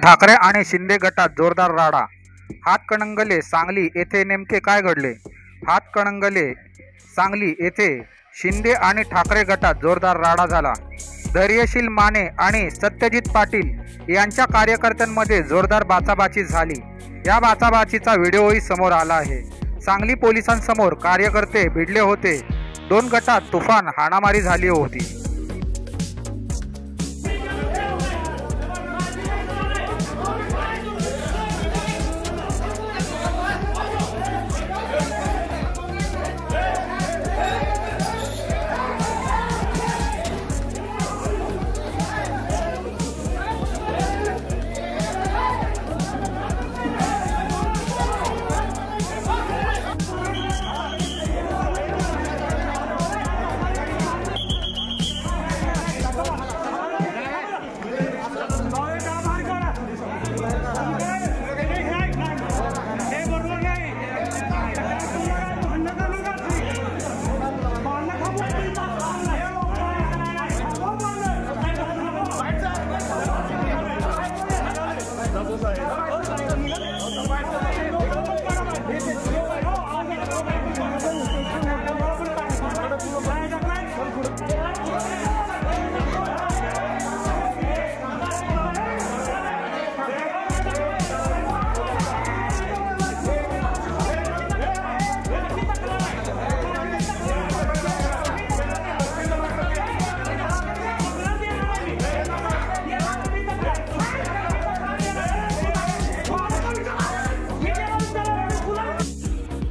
ठाकरे आणि शिंदे गटात जोरदार राडा। हातकणंगले सांगली येथे नेमके काय घडले? हातकणंगले सांगली येथे शिंदे आणि ठाकरे गटात जोरदार राडा झाला। धैर्यशील माने आणि सत्यजित पाटील यांच्या कार्यकर्त्यांमध्ये जोरदार बाचाबाची झाली। या बाचाबाचीचा व्हिडिओही समोर आला आहे। सांगली पोलिसांसमोर कार्यकर्ते भिडले होते। दोन गटात तुफान हाणामारी झाली होती।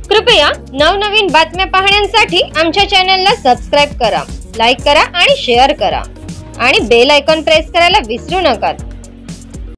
कृपया नवनवीन बातम्या पाहण्यासाठी आमच्या चॅनलला सबस्क्राइब करा, लाईक करा आणि शेअर करा आणि बेल आयकॉन प्रेस करायला विसरू नका।